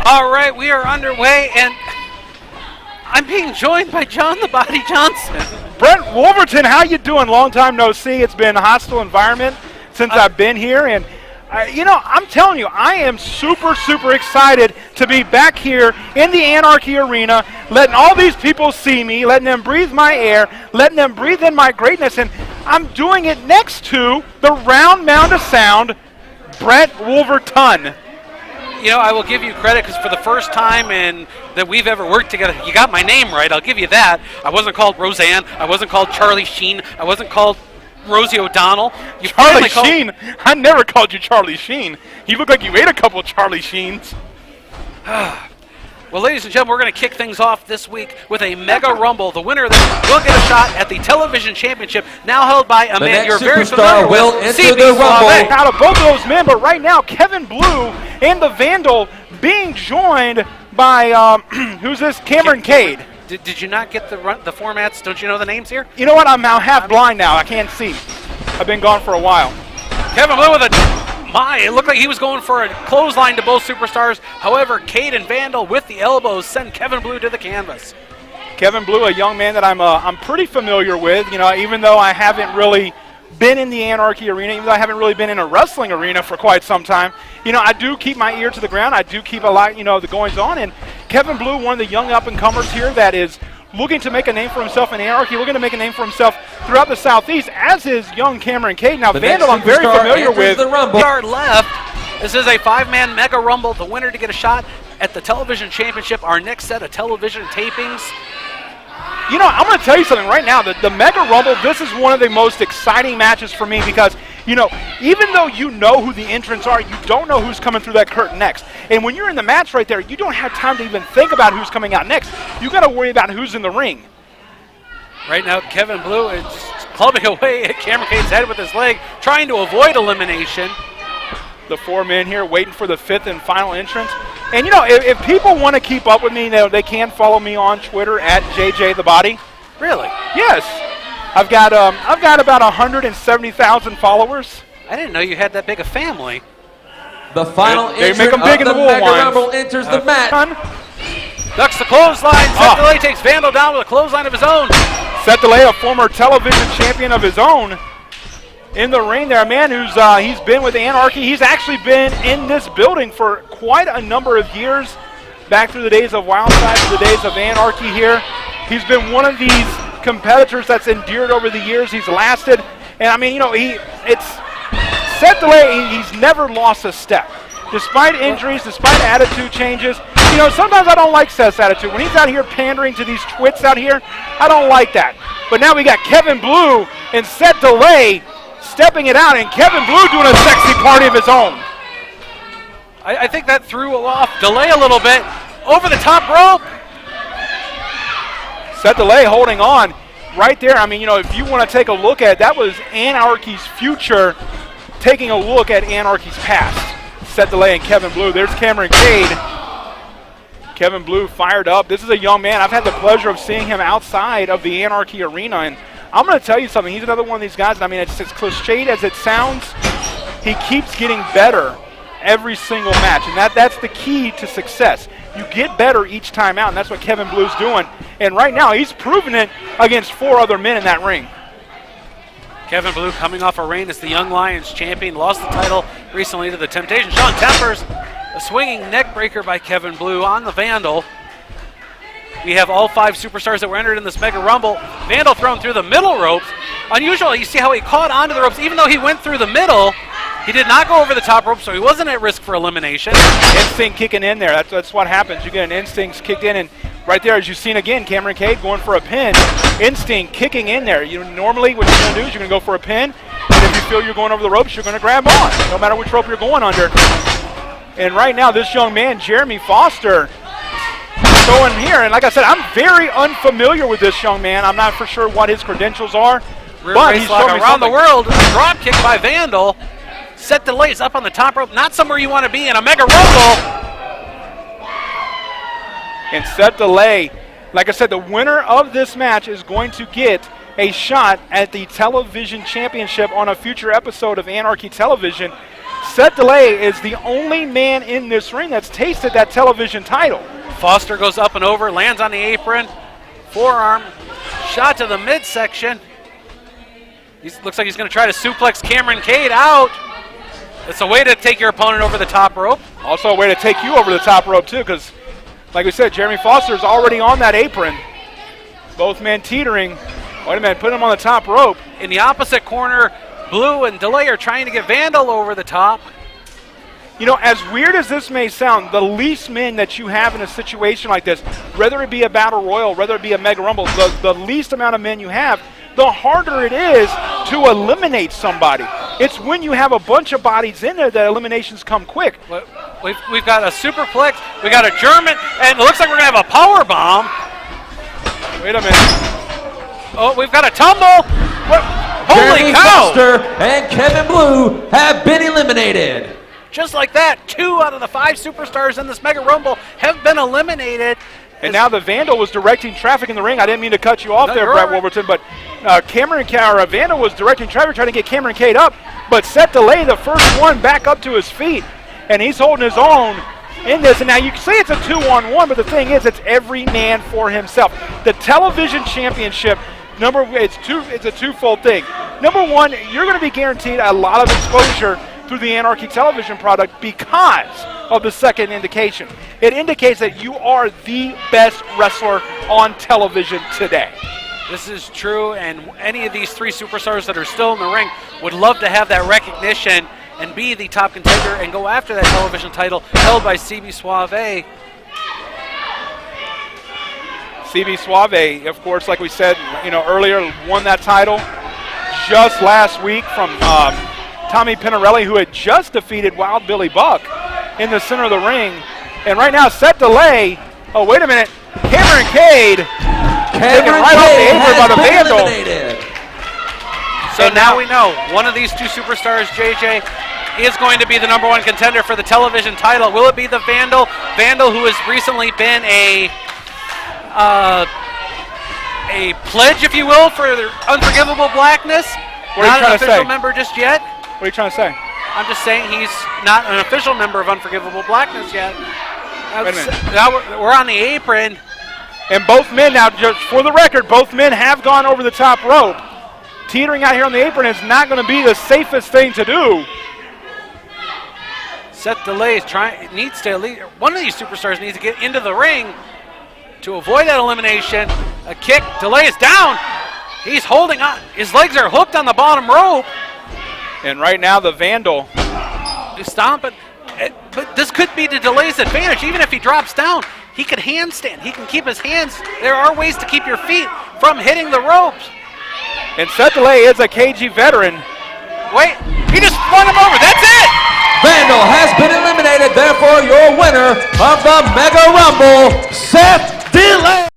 All right, we are underway, and I'm being joined by John the Body Johnson. Brent Wolverton, how you doing? Long time no see. It's been a hostile environment since I've been here, and I'm telling you, I am super, super excited to be back here in the Anarchy Arena, letting all these people see me, letting them breathe my air, letting them breathe in my greatness, and I'm doing it next to the round mound of sound, Brent Wolverton. You know, I will give you credit because for the first time that we've ever worked together, you got my name right. I'll give you that. I wasn't called Roseanne. I wasn't called Charlie Sheen. I wasn't called Rosie O'Donnell. Charlie Sheen? I never called you Charlie Sheen. You look like you ate a couple of Charlie Sheens. Well, ladies and gentlemen, we're going to kick things off this week with a Mega Rumble. The winner of this will get a shot at the Television Championship, now held by a man you're very familiar will with, enter the Rumble. Out of both of those men, but right now, Kevin Blue and the Vandal being joined by, who's this? Cameron Kade. Did you not get the formats? Don't you know the names here? You know what? I'm now half blind now. I can't see. I've been gone for a while. Kevin Blue with it looked like he was going for a clothesline to both superstars. However, Kade and Vandal with the elbows send Kevin Blue to the canvas. Kevin Blue, a young man that I'm pretty familiar with. You know, even though I haven't really been in the Anarchy Arena, even though I haven't really been in a wrestling arena for quite some time, you know, I do keep my ear to the ground. I do keep a lot, you know, the goings on. And Kevin Blue, one of the young up-and-comers here that is looking to make a name for himself in Anarchy, looking to make a name for himself throughout the Southeast, as is young Cameron Kade. Now, Vandal, I'm very familiar with. The Rumble. Left. This is a 5-man Mega Rumble. The winner to get a shot at the Television Championship. Our next set of television tapings. You know, I'm going to tell you something right now. The Mega Rumble, this is one of the most exciting matches for me because, you know, even though you know who the entrants are, you don't know who's coming through that curtain next. And when you're in the match right there, you don't have time to even think about who's coming out next. You got to worry about who's in the ring. Right now, Kevin Blue is clubbing away at Cameron Kade's head with his leg, trying to avoid elimination. The 4 men here waiting for the 5th and final entrance. And, you know, if people want to keep up with me, they can follow me on Twitter at JJTheBody. Really? Yes. I've got about 170,000 followers. I didn't know you had that big a family. The final they make them big in the Mega Wool Rumble enters the match. Ducks the clothesline. Seth Delay takes Vandal down with a clothesline of his own. Seth Delay, a former television champion of his own, in the ring there. A man who's he's been with Anarchy. He's actually been in this building for quite a number of years, back through the days of Wildside, to the days of Anarchy here. He's been one of these competitors that's endured over the years. He's lasted. And, I mean, you know, it's Seth Delay, he's never lost a step. Despite injuries, despite attitude changes. You know, sometimes I don't like Seth's attitude. When he's out here pandering to these twits out here, I don't like that. But now we got Kevin Blue and Seth Delay stepping it out, and Kevin Blue doing a sexy party of his own. I think that threw off Delay a little bit. Over the top rope. Seth Delay holding on right there. I mean, you know, if you want to take a look at it, that was Anarchy's future taking a look at Anarchy's past. Seth Delay and Kevin Blue. There's Cameron Kade. Kevin Blue fired up. This is a young man. I've had the pleasure of seeing him outside of the Anarchy Arena, and I'm going to tell you something. He's another one of these guys. I mean, it's as cliched as it sounds. He keeps getting better every single match, and that's the key to success. You get better each time out, and that's what Kevin Blue's doing. And right now, he's proven it against 4 other men in that ring. Kevin Blue coming off a reign as the Young Lions champion, lost the title recently to the Temptation. Sean Tempers, a swinging neck breaker by Kevin Blue on the Vandal. We have all 5 superstars that were entered in this Mega Rumble. Vandal thrown through the middle ropes. Unusual, you see how he caught onto the ropes. Even though he went through the middle, he did not go over the top rope, so he wasn't at risk for elimination. Instinct kicking in there. That's what happens. You get an instinct kicked in, and right there, as you've seen again, Cameron Kade going for a pin. Instinct kicking in there. You normally what you're going to do is you're going to go for a pin, and if you feel you're going over the ropes, you're going to grab on, no matter which rope you're going under. And right now, this young man, Jeremy Foster, going here, and like I said, I'm very unfamiliar with this young man. I'm not for sure what his credentials are, but he's showing me around something. the world. A drop kick by Vandal. Seth Delay's up on the top rope. Not somewhere you want to be in a Mega Rumble. And Seth Delay, like I said, the winner of this match is going to get a shot at the television championship on a future episode of Anarchy Television. Seth DeLay is the only man in this ring that's tasted that television title. Foster goes up and over, lands on the apron. Forearm shot to the midsection. Looks like he's going to try to suplex Cameron Kade out. It's a way to take your opponent over the top rope. Also a way to take you over the top rope too, because like we said, Jeremy Foster's already on that apron. Both men teetering. Wait a minute, put him on the top rope. In the opposite corner, Blue and DeLay are trying to get Vandal over the top. You know, as weird as this may sound, the least men that you have in a situation like this, whether it be a Battle Royal, whether it be a Mega Rumble, the least amount of men you have, the harder it is to eliminate somebody. It's when you have a bunch of bodies in there that eliminations come quick. We've got a superplex, we got a German, and it looks like we're going to have a power bomb. Wait a minute. Oh, we've got a tumble. Holy Jeremy cow! Foster and Kevin Blue have been eliminated. Just like that, 2 out of the 5 superstars in this Mega Rumble have been eliminated. And now the Vandal was directing traffic in the ring. I didn't mean to cut you off there, Brett Wolverton, but Vandal was directing traffic, trying to get Cameron Kade up, but Seth DeLay, the first one, back up to his feet, and he's holding his own in this. And now you can say it's a 2-on-1, but the thing is, it's every man for himself. The television championship, it's a twofold thing. Number one, you're going to be guaranteed a lot of exposure through the Anarchy television product because of the second indication. It indicates that you are the best wrestler on television today. This is true, and any of these 3 superstars that are still in the ring would love to have that recognition and be the top contender and go after that television title held by CB Suave. CB Suave, of course, like we said, earlier, won that title just last week from Tommy Pinarelli, who had just defeated Wild Billy Buck in the center of the ring. And right now, Seth DeLay, oh, wait a minute, Cameron Kade, taken right off the apron by the Vandal. So now we know one of these 2 superstars, JJ, is going to be the #1 contender for the television title. Will it be the Vandal? Vandal, who has recently been a pledge, if you will, for their Unforgivable Blackness. What are you trying to say? Not an official member just yet. What are you trying to say? I'm just saying he's not an official member of Unforgivable Blackness yet. Wait a minute. Now we're on the apron. And both men, now just for the record, both men have gone over the top rope. Teetering out here on the apron is not going to be the safest thing to do. Seth DeLay needs to one of these superstars needs to get into the ring to avoid that elimination. A kick, DeLay is down. He's holding on. His legs are hooked on the bottom rope. And right now the Vandal is stomping. But this could be to DeLay's advantage. Even if he drops down, he could handstand. He can keep his hands. There are ways to keep your feet from hitting the ropes. And Seth DeLay is a KG veteran. Wait, he just flung him over. That's it. Vandal has been eliminated. Therefore, your winner of the Mega Rumble, Seth DeLay.